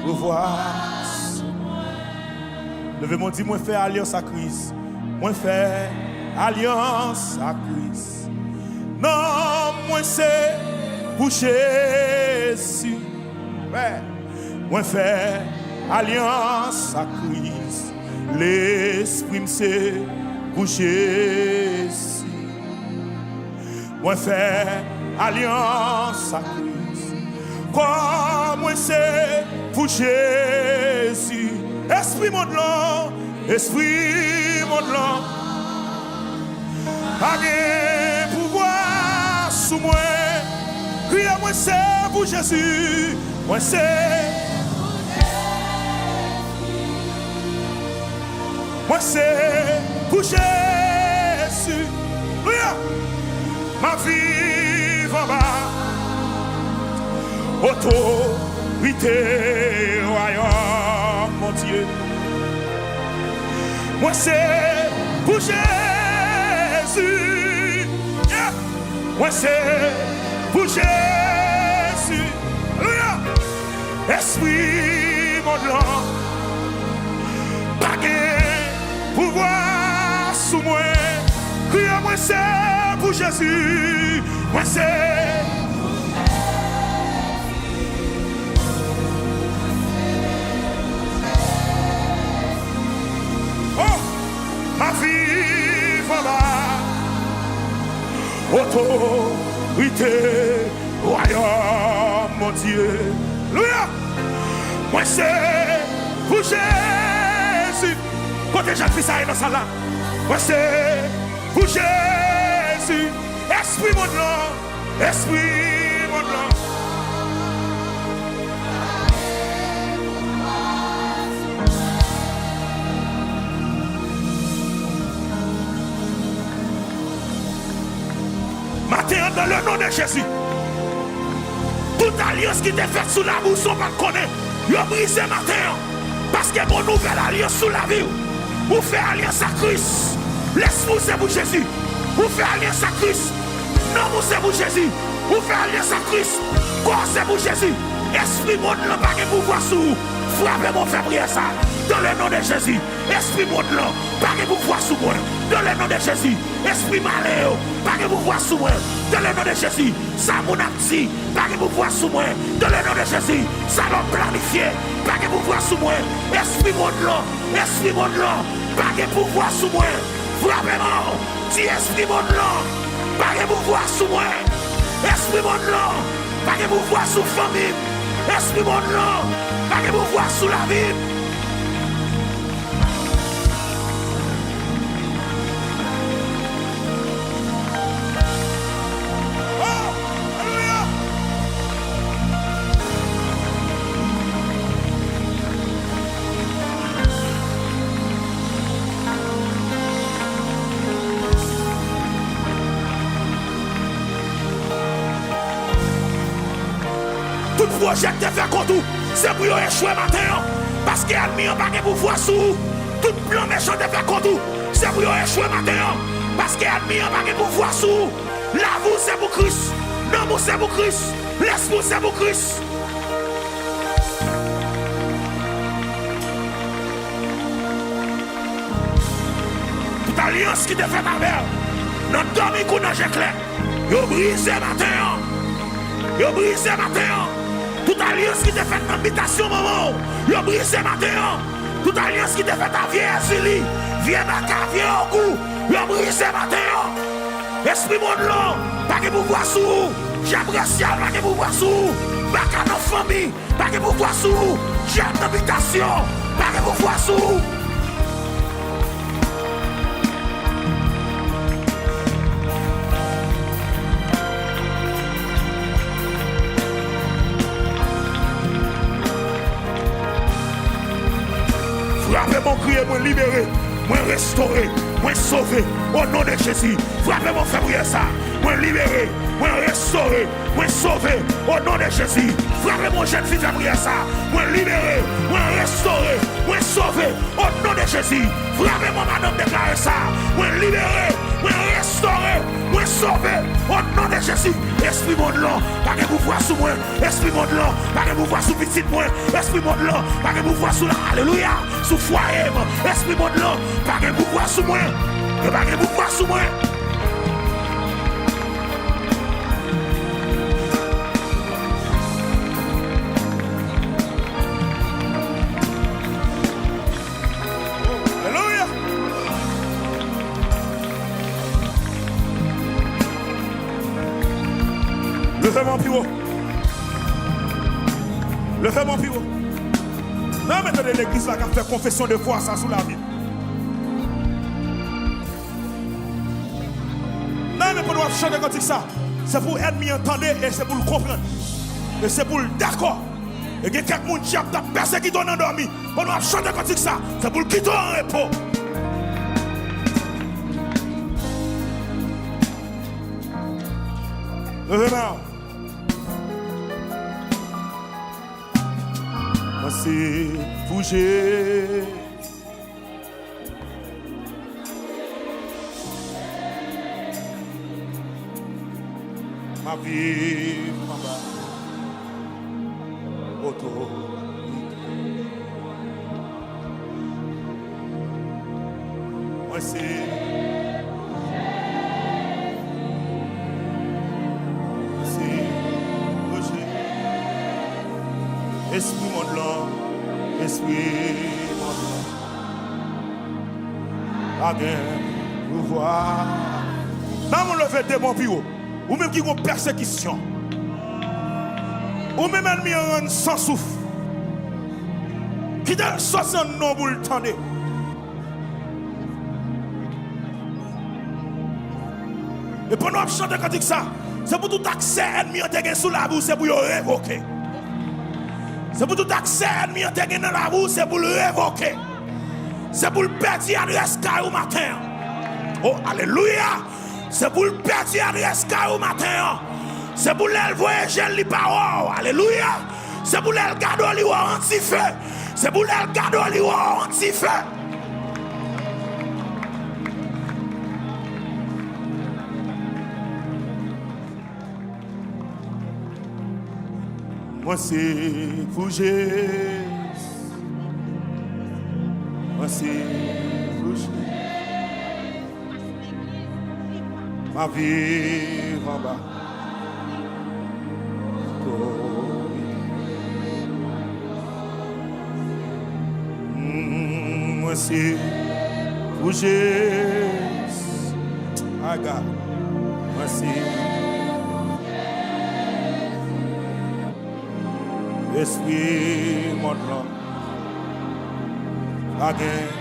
pouvoir. Levez-moi, dis, moi faire alliance à Christ. Moi faire alliance à Christ. Non, moi c'est pour Jésus. Ouais. Moi faire alliance à Christ. L'esprit c'est pour Jésus. Moi faire alliance à Christ. Comme moi c'est pour Jésus. Esprit mon blanc, esprit mon blanc. Pas de pouvoir sous moi. Criez moi c'est pour Jésus. Moi c'est. Moi c'est pour Jésus. Criez Alléluia. Ma vie en bas. Autorité, royaume, mon Dieu. Moi c'est pour Jésus. Yeah. Moi c'est pour Jésus. Alléluia. Esprit mon blanc. Pas de pouvoir sous moi. Crie moi c'est pour Jésus. Moi c'est. Ma vie va là, autorité, royaume, mon Dieu. Alléluia. Moi c'est pour Jésus. Côté Jacques ça est dans ça là. Moi c'est pour Jésus. Esprit mon nom, esprit mon nom. Matin, dans le nom de Jésus, toute alliance qui t'est faite sous la boue, on va connaître. Vous brisez matin, parce que mon nouvelle alliance sous la vie, vous faites alliance à Christ. Laisse-vous, c'est pour Jésus. Vous faites alliance à Christ. Non, vous c'est pour Jésus. Vous faites alliance à Christ. Quoi, c'est pour Jésus. Esprit monde, là, pas de pouvoir sous vous. Frappez mon février ça. Dans le nom de Jésus. Esprit monde, là, pas de pouvoir sous moi. Dans le nom de Jésus. Esprit malin, pas de pouvoir sous moi. Dans le nom de Jésus. Ça mon acti, pas de pouvoir sous moi. Dans le nom de Jésus. Ça l'a planifié, pas de pouvoir sous moi. Esprit monde, là, pas de pouvoir sous moi. Frappez-moi. Si esprit monde, là, pas de pouvoir sous moi. Esprit monde, là, pas de pouvoir sous famille. Esprit monde, là, pas de pouvoir sous la vie. Projet de faire contre vous, c'est pour échouer matin. Parce que l'ennemi n'a pas de pouvoir sur vous. Tout plan méchant de faire contre vous, c'est pour échouer matin. Parce que l'ennemi n'a pas de pouvoir sur vous. La vous c'est pour Christ. Non, vous c'est pour Christ. Laisse-vous c'est pour Christ. Toute alliance qui te fait ma mère. Notre dormi qu'on a clair. Yo brisé matin. Yo brisé matin. Toute alliance qui te fait dans l'habitation, maman, yo brisé matin. Toute alliance qui te fait ta vieille Zili, vieille Naka, vieille Ogu, yo brisé matin. Esprit monde là, pas de pouvoir sous vous. J'aime racial, pas de pouvoir sous vous. Baka dans famille, pas de pouvoir sous vous. J'aime l'habitation, pas de pouvoir sous vous. Frappez mon crier, moi libéré, moi restauré, moi sauvé, au nom de Jésus. Frappez mon février ça, moi libéré, moi restauré, moi sauvé, au nom de Jésus. Frappez mon jeune fils février ça, moi libéré, moi restauré, moi sauvé, au nom de Jésus. Frappez mon madame déclaré ça, moi libéré, moi restauré, moi sauvé, au nom de Jésus. Esprit monde là, pas de pouvoir sous moi. Esprit monde là, pas de pouvoir sous petit moi. Esprit monde là, pas de pouvoir sous la alléluia, sous foyer. Esprit monde là, pas de pouvoir sous moi. Pas de pouvoir sous moi. Alléluia. Levez mon pivot. Levez mon pivot. Non, maintenant l'église là qui a fait confession de foi ça sous la Bible. Non, mais pour nous chanter quand ça, c'est pour l'ennemi entendre et c'est pour le comprendre. Et c'est pour le d'accord. Et il y a quelqu'un qui a persécuté qui est endormi. Pour nous chanter quand ça, c'est pour le quitter en repos. Vraiment. Moi c'est bouger. Ma vie, ma bas. Auto. Moi c'est Esprit mon blanc, esprit mon blanc, la guerre, pouvoir. Dans mon lever de mon bureau, ou même qui ont persécution, ou même ennemi en sans souffle, qui donne 60 noms pour le tendre. Et pendant que je chante quand ça, c'est pour tout accès ennemi en te sous la boue, c'est pour le révoquer. C'est pour tout accès ennemi en te dans la boue, c'est pour le révoquer. C'est pour le perdre adresse au matin. Oh, alléluia. C'est pour le perdre adresse au matin. C'est pour l'élever gel li parole. Alléluia. C'est pour l'élever garder li anti-feu. C'est pour l'élever garder li anti-feu. Moi c'est bouger. Moi c'est bouger. Ma vie en bas. Moi c'est bouger. I got. Moi c'est Esprit mon blanc, la guerre.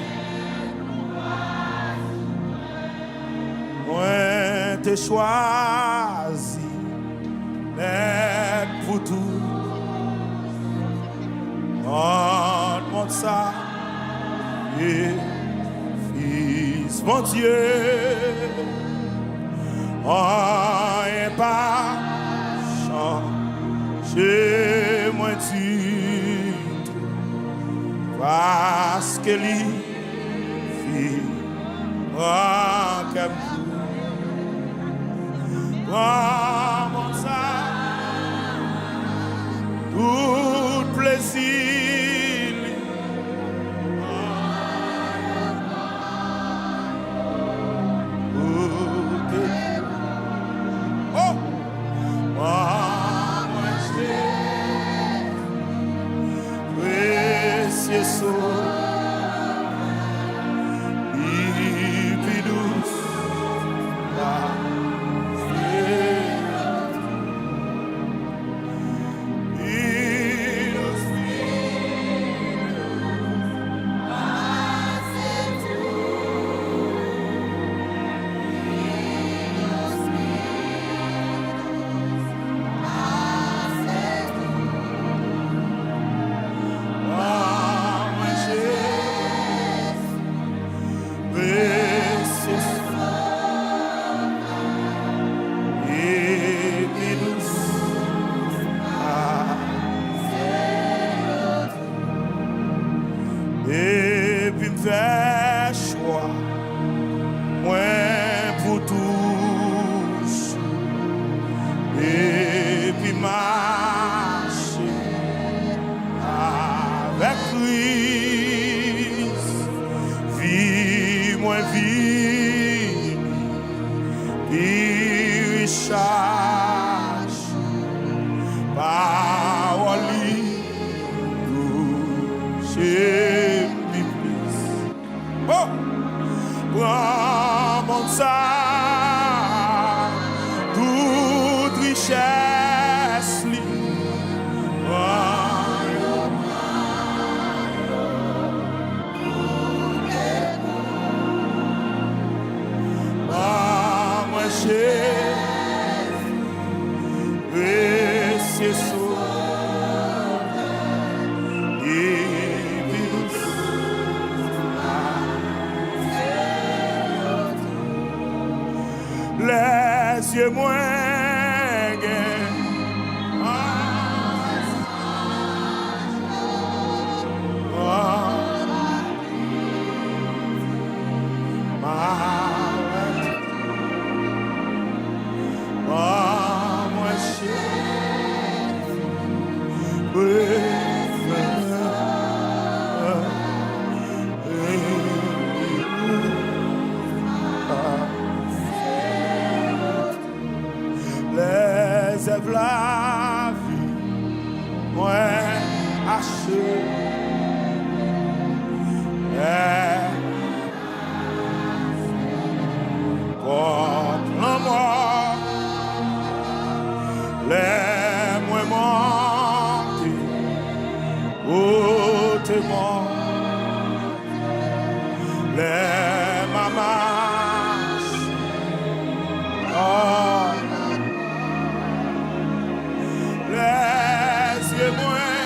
Moi t'ai choisi d'être pour tout. Montre ça, et Fils mon Dieu, rien pas changer moi titre parce que lui fit comme comment ça tout plaisir oh précieux et puis me faire choix, moi pour tous, et puis marcher avec Christ, vie moi vie, puis charge, parole toucher. Oh, prends mon ça, toute richesse, moi j'ai précieux les yeux moins Les œuvres la vie, moi haché. Porte-moi, les moins montés, ôte-moi, les mamas, oh, les yeux moins.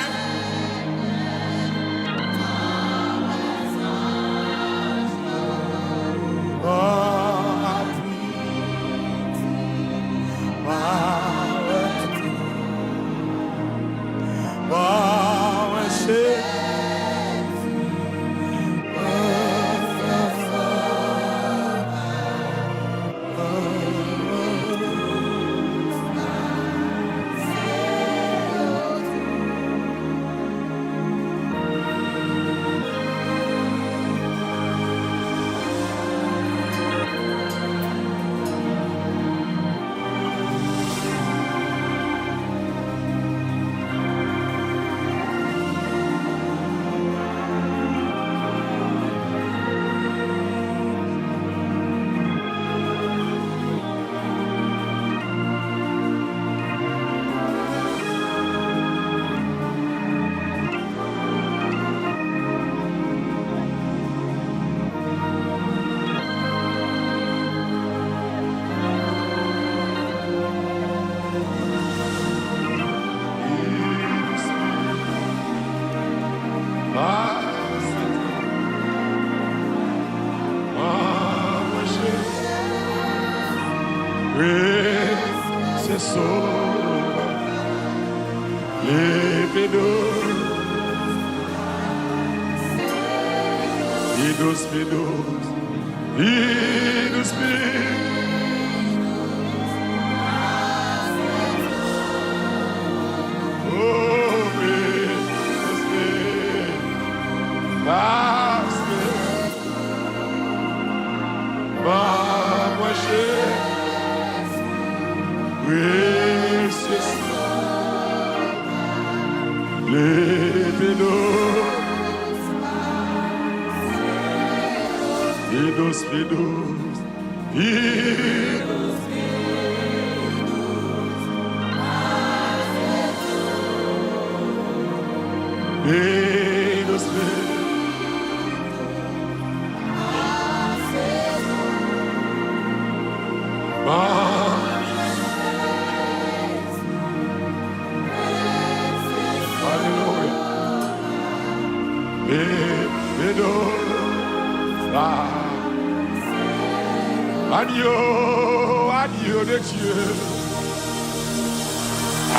Agneau de Dieu.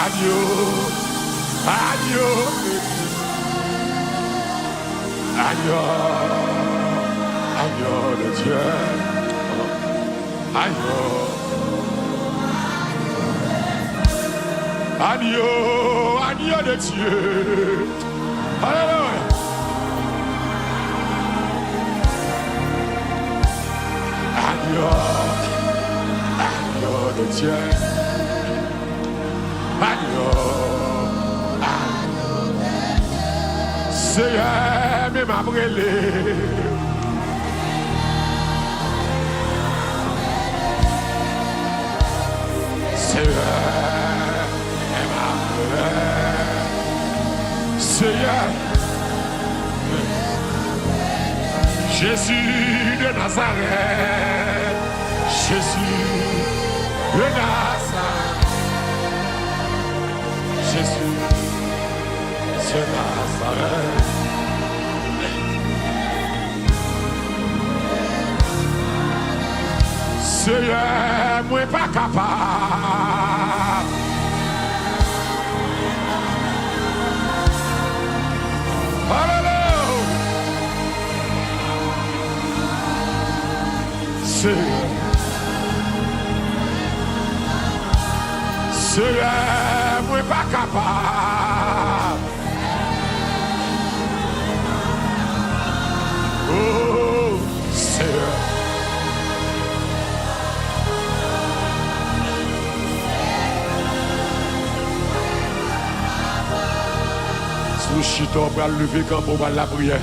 Agneau de Dieu. Agneau de Dieu. Agneau de Dieu. Alléluia. Agneau de Dieu. Seigneur, mais m'a brûlé. Seigneur, mais m'a brûlé. Seigneur, Jésus de Nazareth. Jésus de Nazareth. Jésus de Nazareth. Seigneur, moi pas capable. Alléluia. Seigneur, moi pas capable. Nous chitons pour lever quand on va la prière.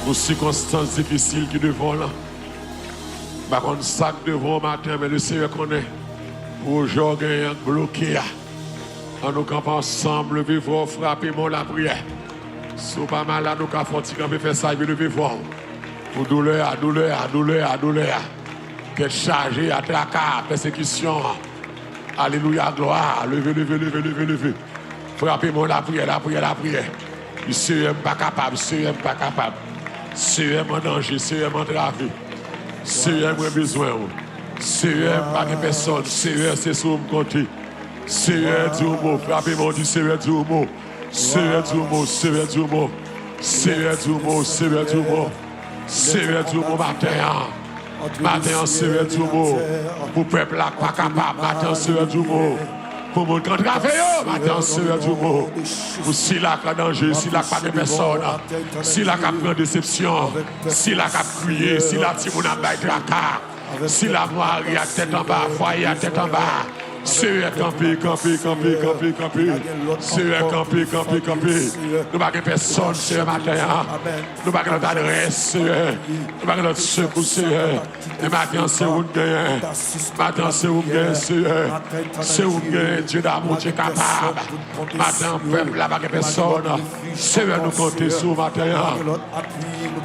Aux circonstances difficiles qui devant là. Par contre, sac devant matin, mais le Seigneur connaît. Pour aujourd'hui, bloqué. En nous campons ensemble, lever fort, frapper mon la prière. Si vous pas malade, nous avons fait faire ça, lever fort. Pour douleur, qu'être chargé à tracas, persécution. Alléluia, gloire. Levez. Frappez-moi la prière. Le Seigneur n'est pas capable, Seigneur en danger, Seigneur en travé. Seigneur a besoin. Seigneur pas de personne, Seigneur c'est sur mon côté. Seigneur du mot, frappez-moi du Seigneur du mot. Seigneur du mot matin, Seigneur du mot. Pour peuple là, pas capable, matin, Seigneur du mot. Pour mon grand travail, matin, Seigneur du mot. Pour si la pas danger, si la pas de personne, si la pas de déception, si la pas crier, si la ti mon abay tracas, si la moirie à tête en bas, foyer à tête en bas. Seigneur, camper. Seigneur, camper. Nous n'avons personne, Seigneur, matin. Nous n'avons notre adresse, Seigneur. Nous n'avons notre secours, Seigneur. Et maintenant, c'est où nous gagnons. Maintenant, c'est où nous gagnons, Seigneur. C'est où nous gagnons, Dieu d'amour, Dieu capable. Maintenant, peuple, là, pas personne. Seigneur, nous comptons sur matin.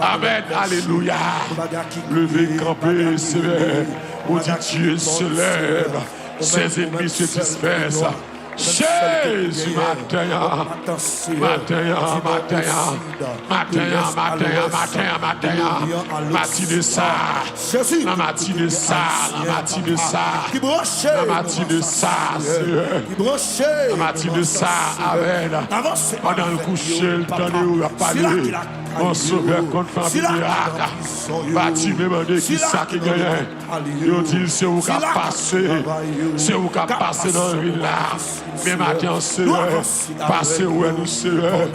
Amen, alléluia. Levez, camper, Seigneur. On dit Dieu se lève. Ses ennemis se dispersent. Jésus, matin. Matinée ça. La matinée ça. Amen. Pendant le coucher, le temps de parler. Mon sauveur contre famille miracle. Bâti me demandé qui ça qui gagne. Ils disent c'est où qu'a passé. C'est où qu'a passé dans la ville là. Mais maintenant, Seigneur, passez où nous, Seigneur.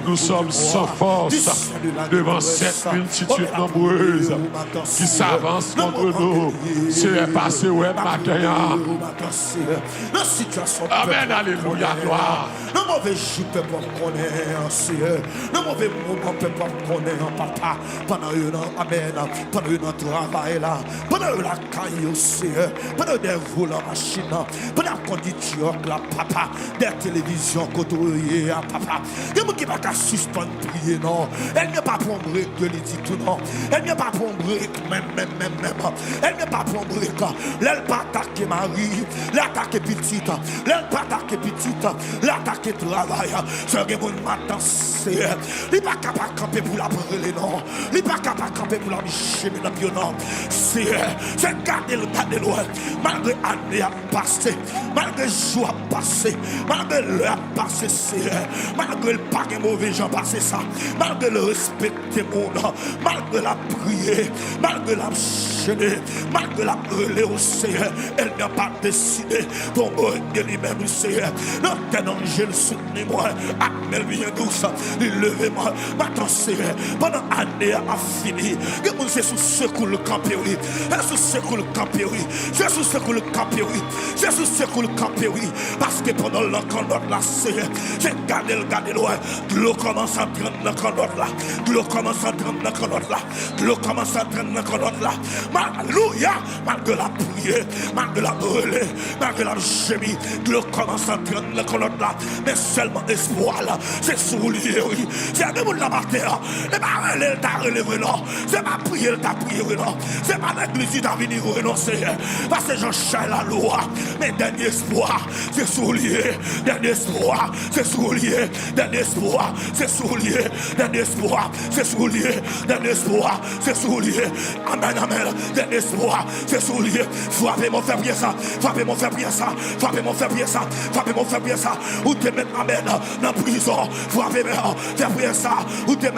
Nous sommes sans force devant cette multitude nombreuse qui s'avance contre nous. Seigneur, passez où matin. Amen, alléluia, gloire. Le mauvais jour peut pas connaître, Seigneur. Le mauvais moment peut pas connaître, papa. Pendant un an, amen. Pendant un travail là. Pendant la caille, Seigneur. Pendant des vols en machine. Pendant la conduction, là, papa. Des télévisions côtoyées, papa. Il y a qui va pas suspendre prier, non. Elle n'est pas pour un break de l'édit tout, non. Elle n'est pas pour un break, même. Elle n'est pas pour un break. Elle pas attaquer Marie. L'attaquer petite. Elle pas attaquer petite. L'attaquer travail. Ce que vous m'attendez. Il n'est pas capable de camper pour la brûler, non. Il n'est pas capable de camper pour la micher, non. C'est garder le loin. Malgré l'année à passer. Malgré le jour à passer. Malgré l'heure à passer, malgré le pas de mauvais gens passer ça. Malgré le respecter mon nom. Malgré la prière. Malgré la chaîner. Malgré la brûler au Seigneur. Elle n'a pas décidé pour de lui-même, Seigneur. Notre angèle soutenez-moi. Amel bien douce. Levez-moi. Maintenant, Seigneur. Pendant l'année a fini. Que vous êtes sous secours le campé, oui. Sous secours le campé, oui. C'est sous secours le campé, oui. C'est sous secours le campé, oui. Parce que pendant l'encontre là, Seigneur, j'ai gardé loin. L'eau commence à prendre l'encontre là. L'eau commence à prendre l'encontre là. L'eau commence à prendre l'encontre là. Alléluia. Malgré la prière, malgré la brûlée, malgré la chimie, l'eau commence à prendre l'encontre là. Mais seulement espoir là, c'est soulier, oui. C'est un monde là-bas terre. C'est pas elle t'a relevé, non. C'est pas prier, t'a prié, non. C'est pas l'église qui t'a venu renoncer. Parce que j'en cherche la loi. Mais dernier espoir, c'est soulier. Dernier espoir, c'est soulier. Dernier espoir, c'est soulier. Dernier espoir, c'est soulier. Dernier espoir, c'est soulier. Amen, amen. Dernier espoir, c'est soulier. Frappez-moi, faire bien ça. Frappez-moi, faire bien ça. Frappez-moi, faire bien ça. Frappez-moi, faire bien ça. Ou te mettre amen dans la prison. Frappez-moi, faire bien ça. Ou te mettre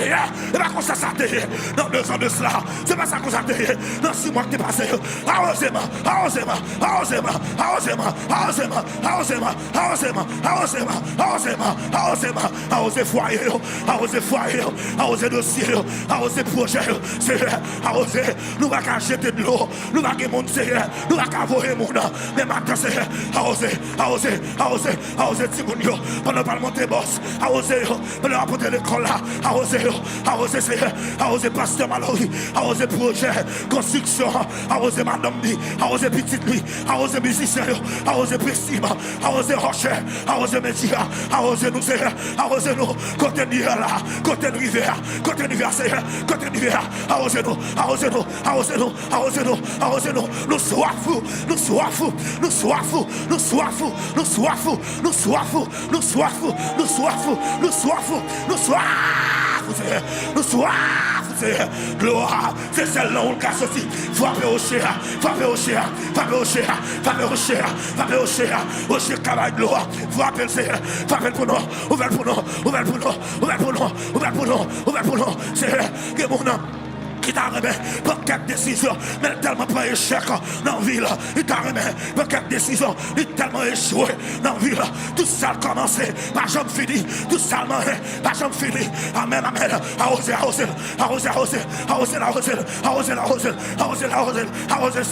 Et pas comme ça, ça t'est. Dans 2 ans de cela, c'est pas ça que ça t'est. Dans 6 mois que t'es passé, arrosez-moi, arrosez-moi, arrosez-moi, arrosez-moi, arrosez-moi, arrosez-moi, arrosez-moi, arrosez-moi, arrosez-moi, arrosez-moi, arrosez foyer, arrosez foyer, arrosez dossier, arrosez projet, Seigneur, arrosez. Nous va qu'à jeter de l'eau, nous va qu'à monter, Seigneur, nous va qu'à voyer mon nom. Mais maintenant, Seigneur, arrosez, arrosez, arrosez, arrosez Timounio, pendant pas le monter boss, arrosez, pendant apporter l'école là, arrosez, arrosez Seigneur, arrosez Pasteur Mallory, arrosez projet, construction, arrosez Madame Li, arrosez Petite Li, arrosez musicien, arrosez Prestime, arrosez Rocher, arrosez Média, arrosez nous Seigneur, arrosez nous, côté Nivel là, côté Rivière, Seigneur, côté Rivière, arrosez nous, arrosez nous, arrosez nous, arrosez nous, arrosez nous, nous soifons, nous soifons, nous soifons, nous soifons, nous soifons, nous soifons, nous soifons, nous soifons, nous soifons, nous soifons, nous soifons. Gloire, c'est celle-là où on casse aussi. Frappez au chéra, frappez au chéra, frappez au chéra, frappez au chéra, frappez au chéra, au chéra cavale gloire. Frappez le Seigneur, frappez pour nous, ouvert pour nous, ouvert pour nous, ouvert pour nous, ouvert pour nous, ouvert pour nous. Seigneur, que mon nom. Qui t'a remis pour quelques décisions, mais tellement pas échec dans la ville. Il t'a remis pour quelques décisions, il tellement échoué dans la ville. Tout ça a commencé, pas jamais fini. Tout ça pas jamais fini. Amen, amen. Arrosez, arrosez, arrosez, arrosez, arrosez, arrosez, arrosez, arrosez, arrosez, arrosez, arrosez,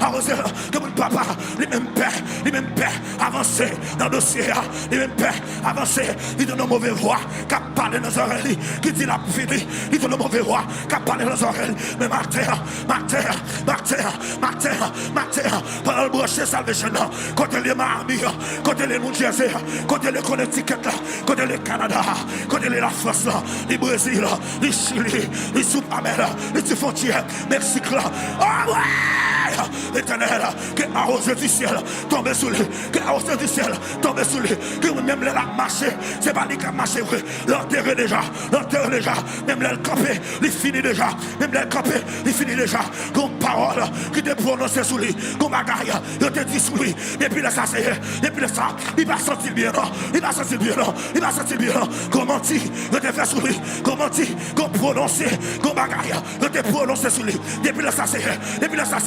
arrosez. Que mon papa, les mêmes pères, avancez dans le dossier, les mêmes pères, avancez. Il donne une mauvaise voix, qui parle dans nos oreilles, qui dit la fini. Il donne une mauvaise voix, qui parle dans nos oreilles. Mais matin, pendant le brochet salvation, côté les Miami, côté les New Jersey, côté les Connecticut, côté les Canada, côté les la France, les Brésil, les Chili, les Sud-Amérique, les frontières, Mexique, oh ouais, l'Éternel, que arrosé du ciel, tombe sur lui, que arrosé du ciel, tombe sur lui, que même les marché, c'est pas lui qui a marché, l'enterré déjà, même les campé, il finit déjà, même les campé, il finit déjà, comme parole qui te prononcée sur lui, comme bagaille, il te dit sur lui, depuis le ça, depuis le ça, il va sentir bien, non, il va sentir bien, non, il va sentir bien, non, comment dit, il te fait sur lui, comment dit, comme prononcé, comme bagaille, il te prononcé sur lui, depuis le ça, depuis le ça,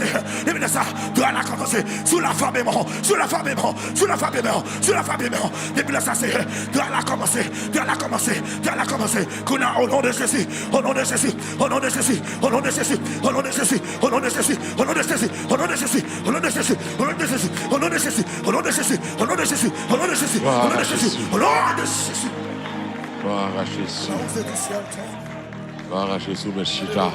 depuis le ça, tu vas la commencer, sous la femme et mort, sous la femme et mort, sous la femme et mort, sous la femme et mort, depuis le ça, tu vas la commencer, tu vas la commencer, tu vas la commencer, qu'on a au nom de Jésus, au nom de Jésus, au nom de Jésus, au nom de Jésus, au nom de Jésus, au nom de Jésus, au nom de Jésus, au nom de Jésus, au nom de Jésus, au nom de Jésus, au nom de Jésus, au nom de Jésus, au nom de Jésus, au nom de Jésus, au nom de Jésus, au nom de Jésus. Gloire à Jésus. Gloire à Jésus, Meshita.